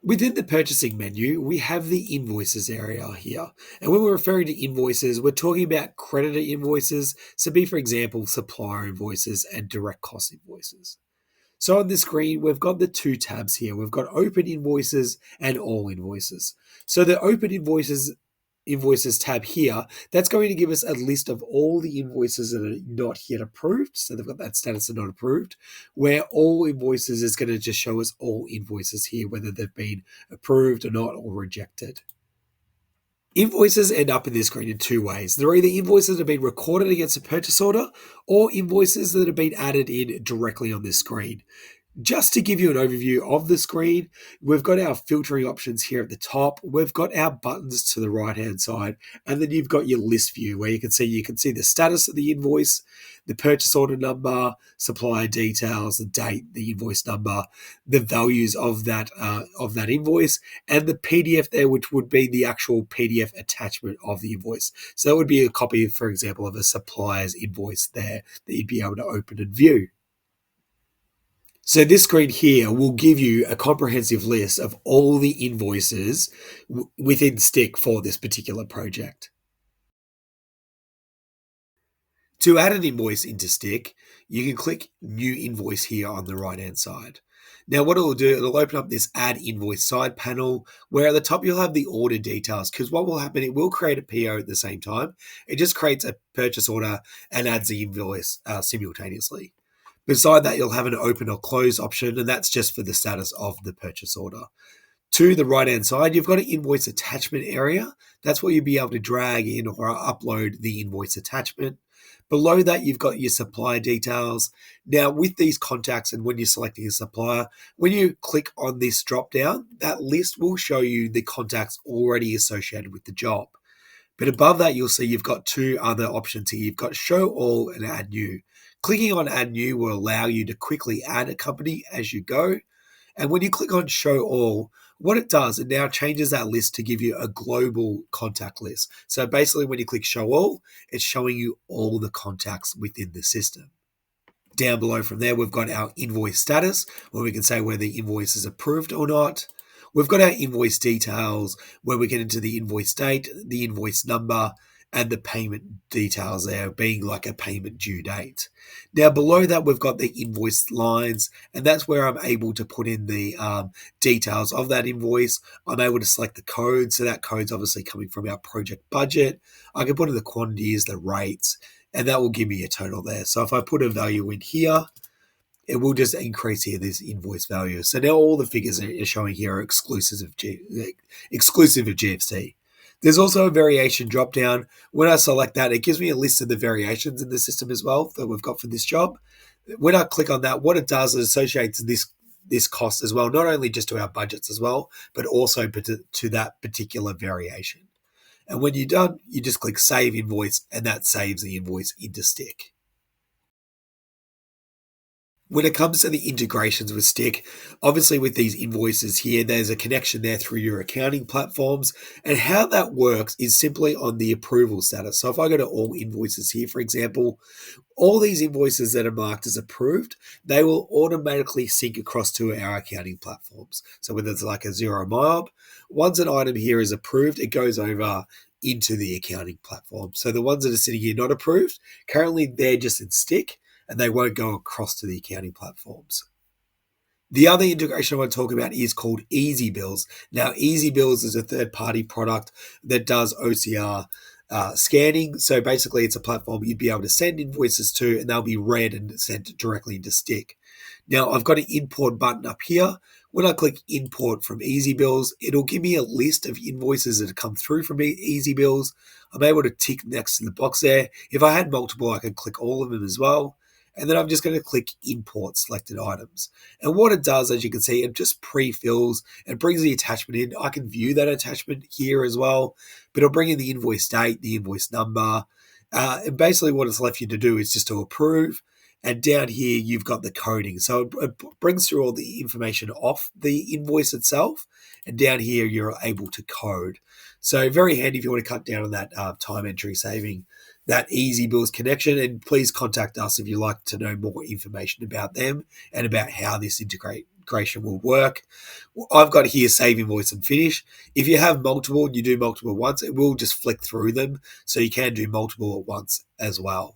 Within the purchasing menu, we have the invoices area here. And when we're referring to invoices, we're talking about creditor invoices. So be, for example, supplier invoices and direct cost invoices. So on the screen, we've got the two tabs here. We've got open invoices and all invoices. So the open invoices tab here, that's going to give us a list of all the invoices that are not yet approved. So they've got that status of not approved, where all invoices is going to just show us all invoices here, whether they've been approved or not or rejected. Invoices end up in this screen in two ways. They're either invoices that have been recorded against a purchase order or invoices that have been added in directly on this screen. Just to give you an overview of the screen, we've got our filtering options here at the top. We've got our buttons to the right-hand side, and then you've got your list view where you can see the status of the invoice, the purchase order number, supplier details, the date, the invoice number, the values of that invoice, and the PDF there, which would be the actual PDF attachment of the invoice. So that would be a copy, for example, of a supplier's invoice there that you'd be able to open and view. So this screen here will give you a comprehensive list of all the invoices within Styck for this particular project. To add an invoice into Styck, you can click New Invoice here on the right-hand side. Now what it'll do, it'll open up this Add Invoice side panel where at the top you'll have the order details, because what will happen, it will create a PO at the same time. It just creates a purchase order and adds the invoice simultaneously. Beside that, you'll have an open or close option, and that's just for the status of the purchase order. To the right-hand side, you've got an invoice attachment area. That's where you'll be able to drag in or upload the invoice attachment. Below that, you've got your supplier details. Now, with these contacts and when you're selecting a supplier, when you click on this drop-down, that list will show you the contacts already associated with the job. But above that, you'll see you've got two other options here. You've got Show All and Add New. Clicking on Add New will allow you to quickly add a company as you go. And when you click on Show All, what it does, it now changes that list to give you a global contact list. So basically, when you click Show All, it's showing you all the contacts within the system. Down below from there, we've got our invoice status, where we can say whether the invoice is approved or not. We've got our invoice details, where we get into the invoice date, the invoice number, and the payment details there being like a payment due date. Now below that, we've got the invoice lines, and that's where I'm able to put in the details of that invoice. I'm able to select the code, so that code's obviously coming from our project budget. I can put in the quantities, the rates, and that will give me a total there. So if I put a value in here, it will just increase here this invoice value. So now all the figures that are showing here are exclusive of GFC. There's also a variation drop down. When I select that, it gives me a list of the variations in the system as well that we've got for this job. When I click on that, what it does is associates this cost as well, not only just to our budgets as well, but also to that particular variation. And when you're done, you just click Save Invoice, and that saves the invoice into Styck. When it comes to the integrations with Styck, obviously with these invoices here, there's a connection there through your accounting platforms. And how that works is simply on the approval status. So if I go to all invoices here, for example, all these invoices that are marked as approved, they will automatically sync across to our accounting platforms. So whether it's like a Zero Mob, once an item here is approved, it goes over into the accounting platform. So the ones that are sitting here not approved, currently they're just in Styck, and they won't go across to the accounting platforms. The other integration I want to talk about is called Easy Bills. Now, Easy Bills is a third-party product that does OCR scanning. So basically, it's a platform you'd be able to send invoices to, and they'll be read and sent directly into Styck. Now, I've got an import button up here. When I click import from Easy Bills, it'll give me a list of invoices that have come through from Easy Bills. I'm able to tick next to the box there. If I had multiple, I could click all of them as well. And then I'm just going to click import selected items. And what it does, as you can see, it just pre-fills and brings the attachment in. I can view that attachment here as well, but it'll bring in the invoice date, the invoice number. And basically what it's left you to do is just to approve. And down here, you've got the coding. So it brings through all the information off the invoice itself. And down here, you're able to code. So very handy if you want to cut down on that time entry saving that Easy Bills connection. And please contact us if you'd like to know more information about them and about how this creation will work. I've got here save invoice and finish. If you have multiple and you do multiple once, it will just flick through them. So you can do multiple at once as well.